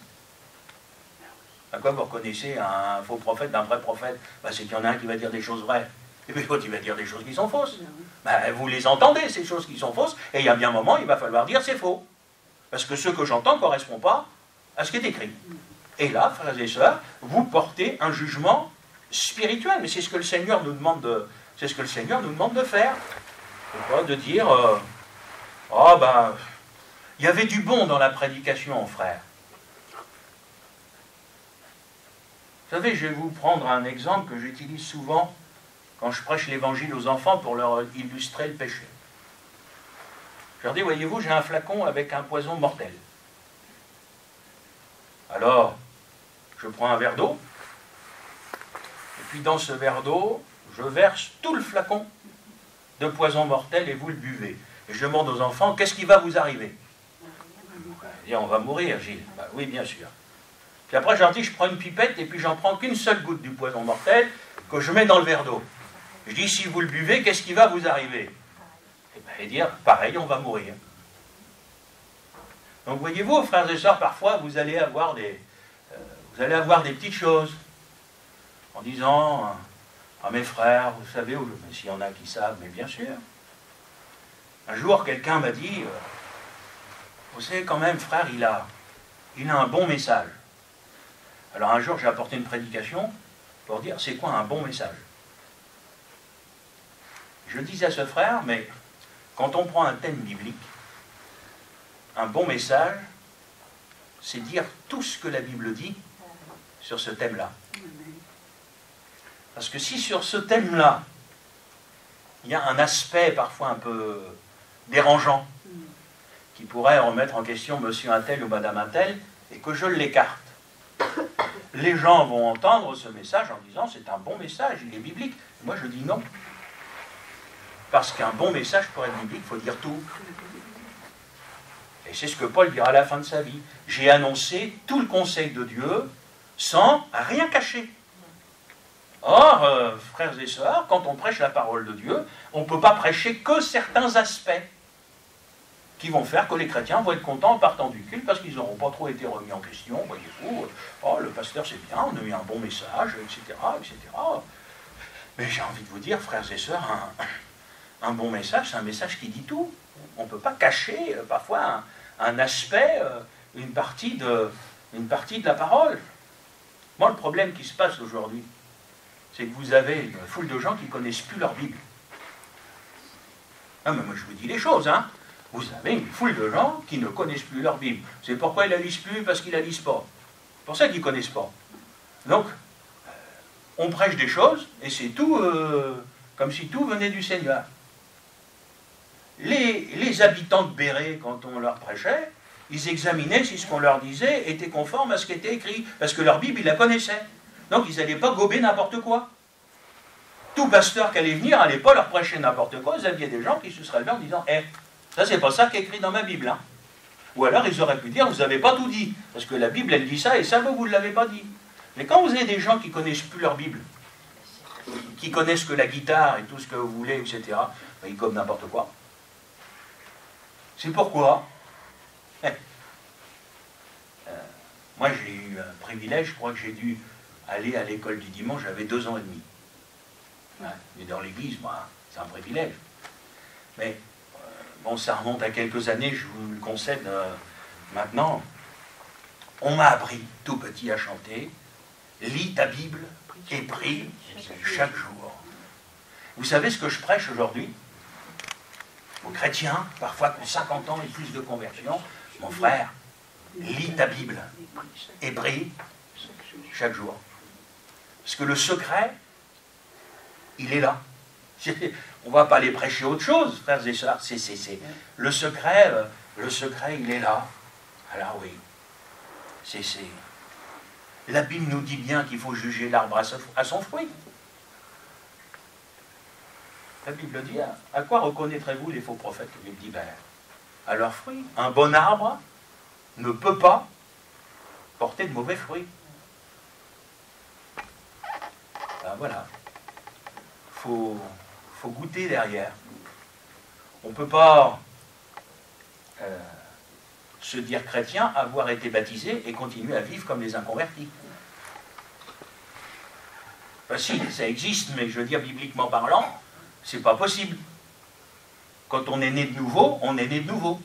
À quoi vous reconnaissez un faux prophète d'un vrai prophète? C'est qu'il y en a un qui va dire des choses vraies, et puis l'autre il va dire des choses qui sont fausses. Vous les entendez, ces choses qui sont fausses, et il y a bien un moment, il va falloir dire c'est faux. Parce que ce que j'entends ne correspond pas à ce qui est écrit. Et là, frères et sœurs, vous portez un jugement spirituel, mais c'est ce que le Seigneur nous demande de faire. De dire il y avait du bon dans la prédication, frère. Vous savez, je vais vous prendre un exemple que j'utilise souvent quand je prêche l'évangile aux enfants pour leur illustrer le péché. Je leur dis, voyez-vous, j'ai un flacon avec un poison mortel. Alors, je prends un verre d'eau, et puis dans ce verre d'eau, je verse tout le flacon de poison mortel et vous le buvez. Et je demande aux enfants, qu'est-ce qui va vous arriver? Ils disent, on va mourir, Gilles. Oui, bien sûr. Puis après, je leur dis, je prends une pipette et puis j'en prends qu'une seule goutte du poison mortel que je mets dans le verre d'eau. Je dis, si vous le buvez, qu'est-ce qui va vous arriver? Et dire, pareil, on va mourir. Donc voyez-vous, frères et sœurs, parfois vous allez avoir des petites choses en disant, ah mes frères, vous savez, s'il y en a qui savent, mais bien sûr. Un jour, quelqu'un m'a dit, vous savez quand même, frère, il a un bon message. Alors un jour, j'ai apporté une prédication pour dire, c'est quoi un bon message? Je disais à ce frère, mais quand on prend un thème biblique, un bon message, c'est dire tout ce que la Bible dit sur ce thème-là. Parce que si sur ce thème-là, il y a un aspect parfois un peu dérangeant, qui pourrait remettre en question monsieur un tel ou madame un tel, et que je l'écarte, les gens vont entendre ce message en disant c'est un bon message, il est biblique. Moi je dis non. Parce qu'un bon message pour être biblique, il faut dire tout. Et c'est ce que Paul dira à la fin de sa vie. J'ai annoncé tout le conseil de Dieu sans rien cacher. Or, frères et sœurs, quand on prêche la parole de Dieu, on ne peut pas prêcher que certains aspects qui vont faire que les chrétiens vont être contents en partant du culte parce qu'ils n'auront pas trop été remis en question. Voyez-vous, le pasteur c'est bien, on a eu un bon message, etc. etc. Mais j'ai envie de vous dire, frères et sœurs, un bon message, c'est un message qui dit tout. On ne peut pas cacher parfois un aspect, une partie de la parole. Moi, le problème qui se passe aujourd'hui, c'est que vous avez une foule de gens qui ne connaissent plus leur Bible. Ah, mais moi je vous dis les choses, hein. Vous avez une foule de gens qui ne connaissent plus leur Bible. C'est pourquoi ils ne la lisent plus, parce qu'ils ne la lisent pas. C'est pour ça qu'ils ne connaissent pas. Donc, on prêche des choses, et c'est tout comme si tout venait du Seigneur. Les habitants de Béret, quand on leur prêchait, ils examinaient si ce qu'on leur disait était conforme à ce qui était écrit, parce que leur Bible, ils la connaissaient. Donc, ils n'allaient pas gober n'importe quoi. Tout pasteur qui allait venir n'allait pas leur prêcher n'importe quoi. Vous aviez des gens qui se seraient levés en disant « ça, c'est pas ça qui est écrit dans ma Bible. Hein. » Ou alors, ils auraient pu dire « vous n'avez pas tout dit. » Parce que la Bible, elle dit ça, et ça, vous ne l'avez pas dit. Mais quand vous avez des gens qui ne connaissent plus leur Bible, qui connaissent que la guitare et tout ce que vous voulez, etc., ils gobent n'importe quoi. C'est pourquoi moi j'ai eu un privilège, je crois que j'ai dû aller à l'école du dimanche, j'avais 2 ans et demi. Mais dans l'église, moi, c'est un privilège. Mais bon, ça remonte à quelques années, je vous le concède maintenant. On m'a appris tout petit à chanter « Lis ta Bible et prie chaque jour ». Vous savez ce que je prêche aujourd'hui aux chrétiens, parfois qui ont 50 ans et plus de conversion? Mon frère, lis ta Bible et prie chaque jour. Parce que le secret, il est là. On ne va pas aller prêcher autre chose, frères et sœurs. Le secret, il est là. Alors oui, la Bible nous dit bien qu'il faut juger l'arbre à son fruit. La Bible dit, à quoi reconnaîtrez-vous les faux prophètes? Il dit, ben, à leurs fruits. Un bon arbre ne peut pas porter de mauvais fruits. Ben voilà. Faut goûter derrière. On ne peut pas se dire chrétien, avoir été baptisé et continuer à vivre comme les inconvertis. Ben si, ça existe, mais je veux dire, bibliquement parlant, c'est pas possible. Quand on est né de nouveau, on est né de nouveau.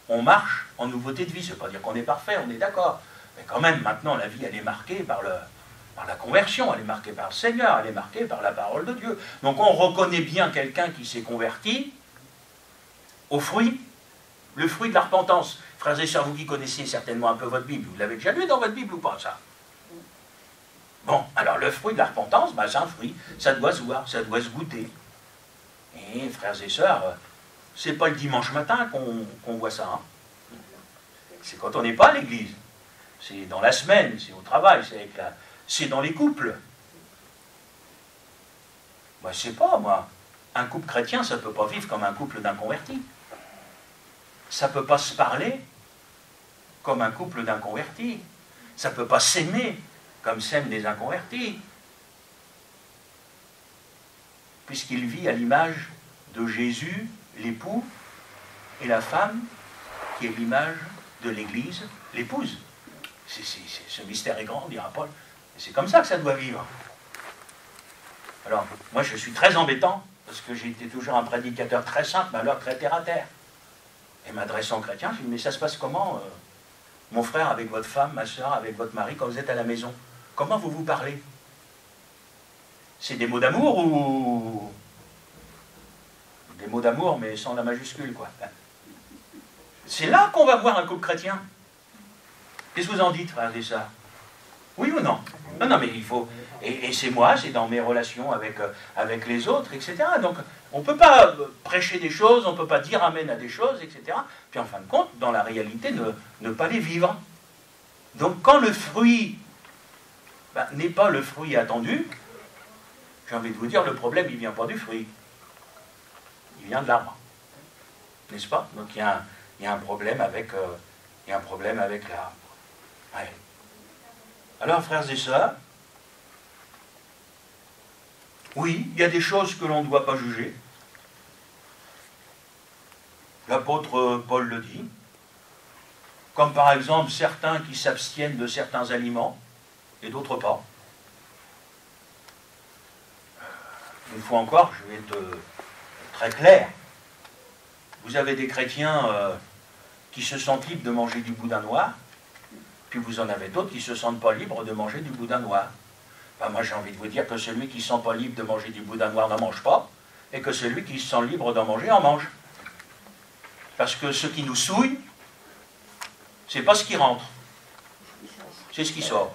On marche en nouveauté de vie. Ça ne veut pas dire qu'on est parfait, on est d'accord. Mais quand même, maintenant, la vie, elle est marquée par la conversion, elle est marquée par le Seigneur, elle est marquée par la parole de Dieu. Donc on reconnaît bien quelqu'un qui s'est converti au fruit, le fruit de la repentance. Frères et sœurs, vous qui connaissez certainement un peu votre Bible, vous l'avez déjà lu dans votre Bible ou pas, ça? Bon, alors le fruit de la repentance, ben, c'est un fruit, ça doit se voir, ça doit se goûter. Et frères et sœurs, c'est pas le dimanche matin qu'on voit ça. Hein. C'est quand on n'est pas à l'église. C'est dans la semaine, c'est au travail, c'est dans les couples. Moi, je sais pas, moi. Un couple chrétien, ça ne peut pas vivre comme un couple d'inconvertis. Ça ne peut pas se parler comme un couple d'inconvertis. Ça ne peut pas s'aimer comme s'aiment des inconvertis. Puisqu'il vit à l'image de Jésus, l'époux, et la femme, qui est l'image de l'Église, l'épouse. Ce mystère est grand, dira Paul. Et c'est comme ça que ça doit vivre. Alors, moi je suis très embêtant, parce que j'ai été toujours un prédicateur très simple, mais alors très terre à terre. Et m'adressant aux chrétiens, je dis, mais ça se passe comment, mon frère avec votre femme, ma soeur avec votre mari, quand vous êtes à la maison? Comment vous vous parlez? C'est des mots d'amour ou... Des mots d'amour, mais sans la majuscule, quoi. C'est là qu'on va voir un couple chrétien. Qu'est-ce que vous en dites, frères et sœurs? Oui ou non? Non, non, mais il faut... Et c'est moi, c'est dans mes relations avec les autres, etc. Donc, on ne peut pas prêcher des choses, on ne peut pas dire amen à des choses, etc. Puis en fin de compte, dans la réalité, ne pas les vivre. Donc, quand le fruit n'est pas le fruit attendu, j'ai envie de vous dire, le problème, il ne vient pas du fruit. Il vient de l'arbre. N'est-ce pas? Donc, il y a un problème avec l'arbre. Ouais. Alors, frères et sœurs, oui, il y a des choses que l'on ne doit pas juger. L'apôtre Paul le dit. Comme par exemple certains qui s'abstiennent de certains aliments et d'autres pas. Une fois encore, je vais être très clair. Vous avez des chrétiens qui se sentent libres de manger du boudin noir, puis vous en avez d'autres qui ne se sentent pas libres de manger du boudin noir. Ben moi j'ai envie de vous dire que celui qui ne se sent pas libre de manger du boudin noir n'en mange pas, et que celui qui se sent libre d'en manger en mange. Parce que ce qui nous souille, c'est pas ce qui rentre, c'est ce qui sort.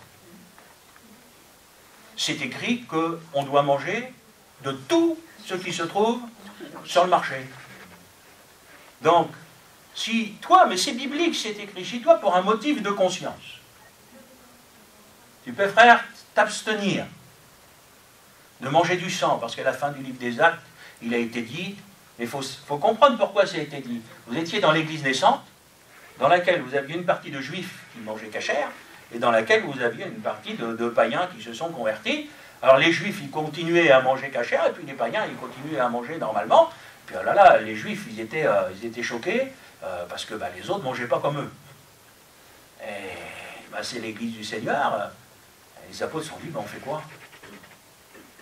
C'est écrit qu'on doit manger de tout ce qui se trouve sur le marché. Donc, si toi, mais c'est biblique, c'est écrit, si toi, pour un motif de conscience, tu peux, frère, t'abstenir de manger du sang, parce qu'à la fin du livre des Actes, il a été dit, mais il faut comprendre pourquoi ça a été dit. Vous étiez dans l'église naissante, dans laquelle vous aviez une partie de juifs qui mangeaient cachère, et dans laquelle vous aviez une partie de païens qui se sont convertis. Alors les juifs, ils continuaient à manger cachère, et puis les païens, ils continuaient à manger normalement. Puis oh là là, les juifs, ils étaient choqués, parce que les autres ne mangeaient pas comme eux. Et c'est l'église du Seigneur. Les apôtres se sont dit, on fait quoi?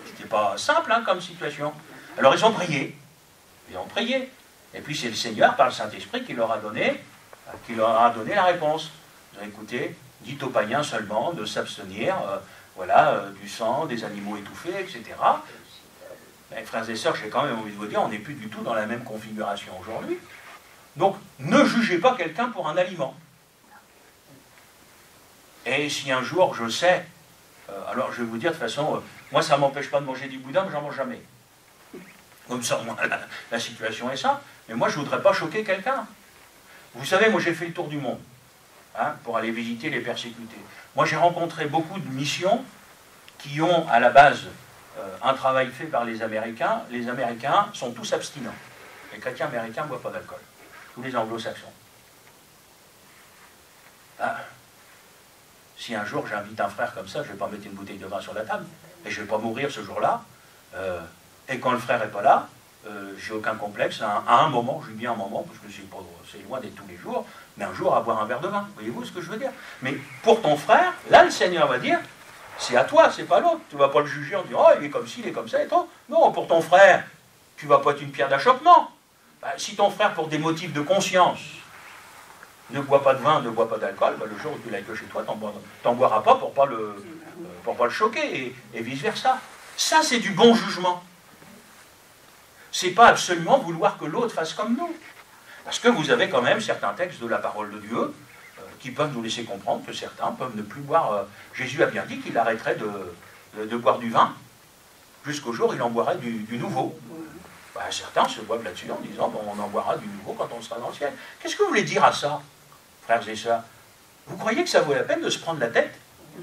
C'était pas simple comme situation. Alors ils ont prié. Ils ont prié. Et puis c'est le Seigneur, par le Saint-Esprit, qui leur a donné la réponse. Ils ont écouté, dites aux païens seulement de s'abstenir du sang, des animaux étouffés, etc. Mais frères et sœurs, j'ai quand même envie de vous dire, on n'est plus du tout dans la même configuration aujourd'hui. Donc, ne jugez pas quelqu'un pour un aliment. Et si un jour je sais, alors je vais vous dire de toute façon, moi ça ne m'empêche pas de manger du boudin, mais j'en mange jamais. Comme ça, la situation est ça. Mais moi je ne voudrais pas choquer quelqu'un. Vous savez, moi j'ai fait le tour du monde, pour aller visiter les persécutés. Moi j'ai rencontré beaucoup de missions qui ont à la base un travail fait par les Américains sont tous abstinents. Les chrétiens américains ne boivent pas d'alcool. Tous les anglo-saxons. Ah. Si un jour j'invite un frère comme ça, je ne vais pas mettre une bouteille de vin sur la table, et je ne vais pas mourir ce jour-là, et quand le frère n'est pas là, j'ai aucun complexe, à un moment, je dis bien un moment, parce que c'est loin d'être tous les jours, mais un jour à boire un verre de vin, voyez-vous ce que je veux dire? Mais pour ton frère, là le Seigneur va dire, c'est à toi, c'est pas l'autre, tu ne vas pas le juger en disant, oh il est comme ci, il est comme ça, et toi, non, pour ton frère, tu ne vas pas être une pierre d'achoppement. Ben, si ton frère, pour des motifs de conscience, ne bois pas de vin, ne bois pas d'alcool, ben le jour où tu l'as que chez toi, t'en boiras pas pour pas le choquer, et vice-versa. Ça, c'est du bon jugement. C'est pas absolument vouloir que l'autre fasse comme nous. Parce que vous avez quand même certains textes de la parole de Dieu qui peuvent nous laisser comprendre que certains peuvent ne plus boire. Jésus a bien dit qu'il arrêterait de boire du vin jusqu'au jour où il en boirait du nouveau. Ben, certains se boivent là-dessus en disant bon, on en boira du nouveau quand on sera dans le ciel. Qu'est-ce que vous voulez dire à ça, frères et sœurs? Vous croyez que ça vaut la peine de se prendre la tête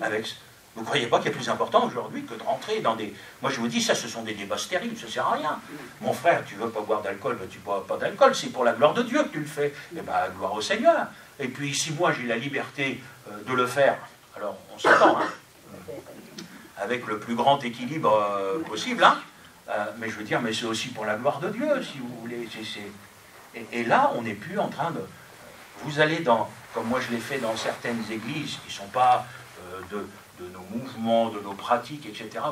avec ça? Vous ne croyez pas qu'il y a plus important aujourd'hui que de rentrer dans des... Moi je vous dis, ça ce sont des débats stériles, ça ne sert à rien. Mon frère, tu ne veux pas boire d'alcool, ben, tu ne bois pas d'alcool, c'est pour la gloire de Dieu que tu le fais. Eh bien, gloire au Seigneur. Et puis si moi j'ai la liberté de le faire, alors on s'entend, hein, avec le plus grand équilibre possible, hein, mais je veux dire, mais c'est aussi pour la gloire de Dieu, si vous voulez. Et là, on n'est plus en train de... Vous allez dans, comme moi je l'ai fait dans certaines églises qui ne sont pas de nos mouvements, de nos pratiques, etc.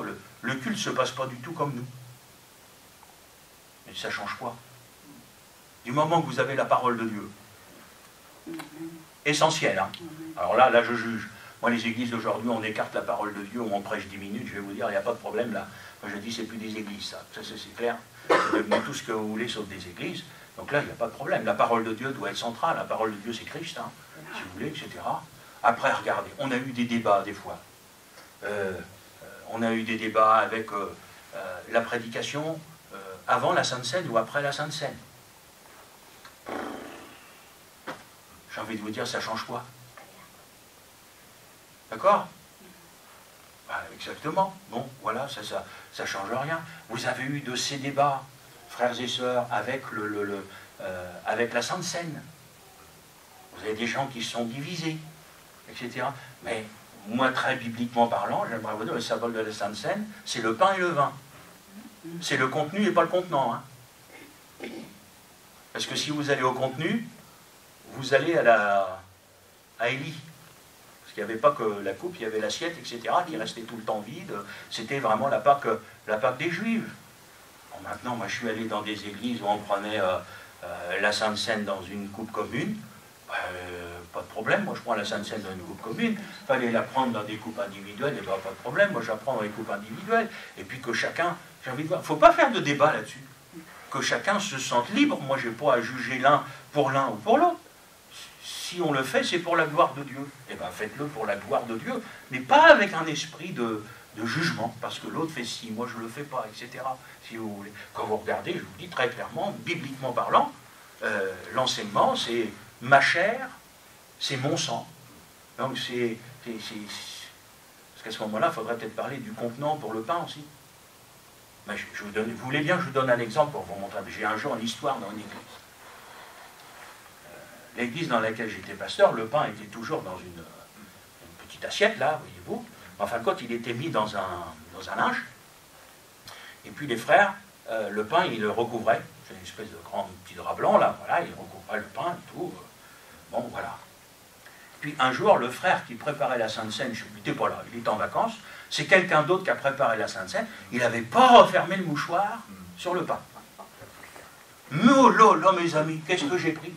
Le culte ne se passe pas du tout comme nous. Mais ça change quoi? Du moment que vous avez la parole de Dieu, essentiel, hein. Alors là je juge. Moi, les églises d'aujourd'hui, on écarte la parole de Dieu, on prêche 10 minutes, je vais vous dire, il n'y a pas de problème là. Moi, je dis, c'est plus des églises, ça c'est clair. C'est devenu tout ce que vous voulez, sauf des églises. Donc là, il n'y a pas de problème. La parole de Dieu doit être centrale. La parole de Dieu, c'est Christ, hein, si vous voulez, etc. Après, regardez, on a eu des débats des fois. On a eu des débats avec la prédication avant la Sainte Seine ou après la Sainte Seine. J'ai envie de vous dire, ça change quoi? D'accord? Bah, exactement. Bon, voilà, ça change rien. Vous avez eu de ces débats, frères et sœurs, avec, avec la Sainte Seine. Vous avez des gens qui se sont divisés, etc. Mais moi, très bibliquement parlant, j'aimerais vous dire, le symbole de la Sainte Seine, c'est le pain et le vin. C'est le contenu et pas le contenant. Hein. Parce que si vous allez au contenu, vous allez à Élie. Parce qu'il n'y avait pas que la coupe, il y avait l'assiette, etc., qui restait tout le temps vide. C'était vraiment la Pâque des Juifs. Bon, maintenant, moi, je suis allé dans des églises où on prenait la Sainte Seine dans une coupe commune. Pas de problème, moi je prends la Sainte Seine dans une coupe commune. Il fallait la prendre dans des coupes individuelles, et pas de problème, moi j'apprends dans les coupes individuelles. Et puis que chacun, j'ai envie de voir, il ne faut pas faire de débat là-dessus. Que chacun se sente libre. Moi je n'ai pas à juger l'un ou pour l'autre. Si on le fait, c'est pour la gloire de Dieu. Eh bien faites-le pour la gloire de Dieu, mais pas avec un esprit de jugement, parce que l'autre fait ci, moi je ne le fais pas, etc. Si vous voulez. Quand vous regardez, je vous dis très clairement, bibliquement parlant, l'enseignement c'est ma chair, c'est mon sang. Donc c'est... Parce qu'à ce moment-là, il faudrait peut-être parler du contenant pour le pain aussi. Mais vous voulez bien que je vous donne un exemple pour vous montrer. J'ai un jour une histoire dans une église. L'église dans laquelle j'étais pasteur, le pain était toujours dans une petite assiette, là, voyez-vous. En fin de compte, il était mis dans un linge. Et puis les frères, le pain, ils le recouvraient. C'est une espèce de grand petit drap blanc, là, voilà, ils recouvraient le pain et tout. Bon, voilà. Puis un jour, le frère qui préparait la Sainte Seine, il n'était pas là, il était en vacances, c'est quelqu'un d'autre qui a préparé la Sainte Seine, il n'avait pas refermé le mouchoir sur le pain. Mais oh là, mes amis, qu'est-ce que j'ai pris?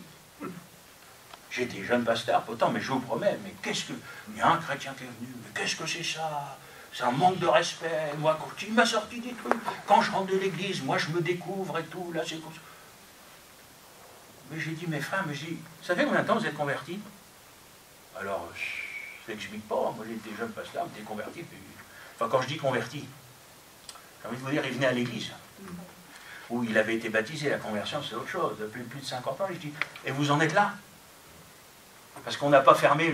J'étais jeune pasteur, pourtant, mais je vous promets, mais qu'est-ce que... Il y a un chrétien qui est venu, mais qu'est-ce que c'est ça? C'est un manque de respect. Moi, quand il m'a sorti des trucs, quand je rentre de l'église, moi je me découvre et tout, là c'est comme ça. Mais j'ai dit, mes frères, mais ça fait combien de temps vous êtes convertis? Alors, je n'explique pas, moi j'étais jeune pasteur, j'étais converti, puis... Enfin, quand je dis converti, j'ai envie de vous dire, il venait à l'église, où il avait été baptisé, la conversion c'est autre chose, depuis plus de 50 ans, je dis, et vous en êtes là? Parce qu'on n'a pas fermé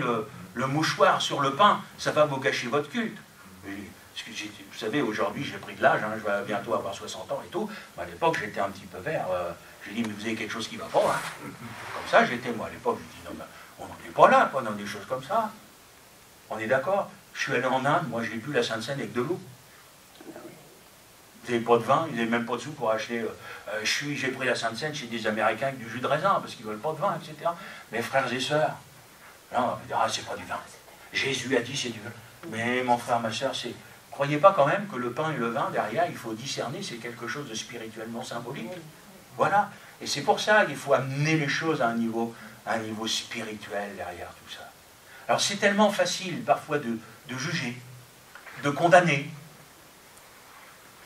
le mouchoir sur le pain, ça va vous gâcher votre culte. Vous savez, aujourd'hui, j'ai pris de l'âge, hein, je vais bientôt avoir 60 ans et tout. Mais à l'époque, j'étais un petit peu vert. J'ai dit, mais vous avez quelque chose qui ne va pas, hein. Comme ça, j'étais, moi, à l'époque, je dis, non, mais on n'en est pas là, quoi, dans des choses comme ça. On est d'accord? Je suis allé en Inde, moi, j'ai bu la Sainte Seine avec de l'eau. Ils n'avaient pas de vin, ils n'avaient même pas de sous pour acheter. J'ai pris la Sainte Seine chez des Américains avec du jus de raisin, parce qu'ils ne veulent pas de vin, etc. Mes frères et sœurs, non, c'est pas du vin. Jésus a dit, c'est du vin. Mais mon frère, ma soeur, c'est... Croyez pas quand même que le pain et le vin, derrière, il faut discerner, c'est quelque chose de spirituellement symbolique. Voilà. Et c'est pour ça qu'il faut amener les choses à un niveau spirituel derrière tout ça. Alors c'est tellement facile parfois de juger, de condamner.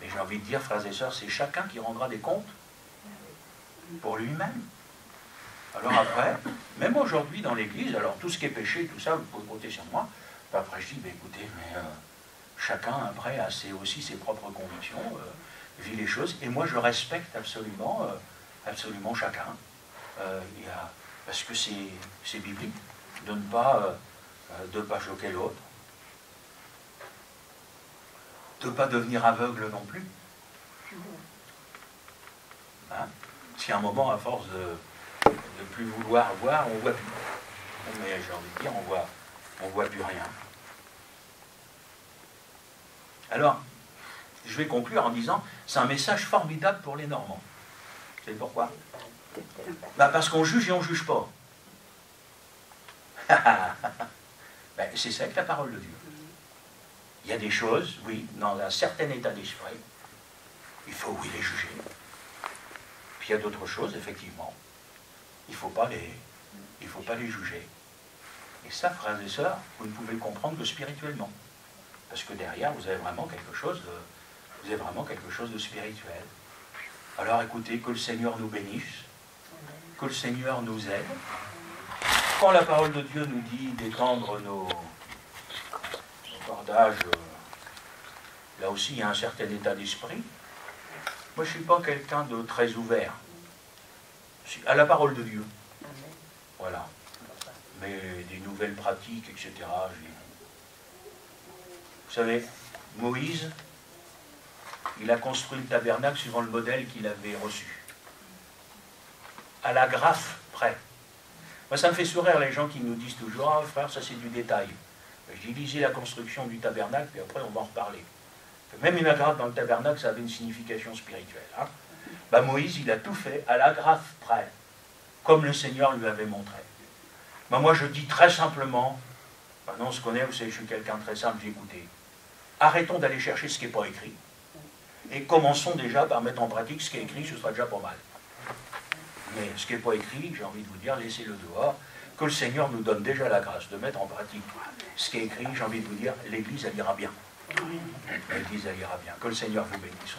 Mais j'ai envie de dire, frères et sœurs, c'est chacun qui rendra des comptes pour lui-même. Alors après, même aujourd'hui dans l'Église, alors tout ce qui est péché, tout ça, vous pouvez compter sur moi. Après je dis, ben, écoutez, mais chacun après a aussi ses propres convictions, vit les choses, et moi je respecte absolument chacun. Parce que c'est biblique de ne pas choquer l'autre, de ne pas devenir aveugle non plus. Hein? Si à un moment, à force de ne plus vouloir voir, on ne voit plus. Mais j'ai envie de dire, on voit plus rien. Alors, je vais conclure en disant, c'est un message formidable pour les Normands. Vous savez pourquoi? Parce qu'on juge et on ne juge pas. C'est ça que la parole de Dieu. Il y a des choses, oui, dans un certain état d'esprit, il faut, oui, les juger. Puis il y a d'autres choses, effectivement, il ne faut pas les juger. Et ça, frères et sœurs, vous ne pouvez le comprendre que spirituellement. Parce que derrière, vous avez vraiment quelque chose de spirituel. Alors écoutez, que le Seigneur nous bénisse, que le Seigneur nous aide. Quand la parole de Dieu nous dit d'étendre nos cordages, là aussi il y a un certain état d'esprit. Moi je ne suis pas quelqu'un de très ouvert à la parole de Dieu. Voilà. Mais des nouvelles pratiques, etc. Vous savez, Moïse, il a construit le tabernacle suivant le modèle qu'il avait reçu. À la graffe près. Moi, ça me fait sourire les gens qui nous disent toujours « Ah, frère, ça c'est du détail. » Je dis « Lisez la construction du tabernacle, puis après on va en reparler. » Même une agrafe dans le tabernacle, ça avait une signification spirituelle. Hein. Moïse, il a tout fait à la graffe près, comme le Seigneur lui avait montré. Moi, je dis très simplement, maintenant on se connaît, vous savez, je suis quelqu'un de très simple, j'ai écouté. Arrêtons d'aller chercher ce qui n'est pas écrit, et commençons déjà par mettre en pratique ce qui est écrit, ce sera déjà pas mal. Mais ce qui n'est pas écrit, j'ai envie de vous dire, laissez-le dehors, que le Seigneur nous donne déjà la grâce de mettre en pratique ce qui est écrit, j'ai envie de vous dire, l'Église, elle ira bien. L'Église, elle ira bien. Que le Seigneur vous bénisse.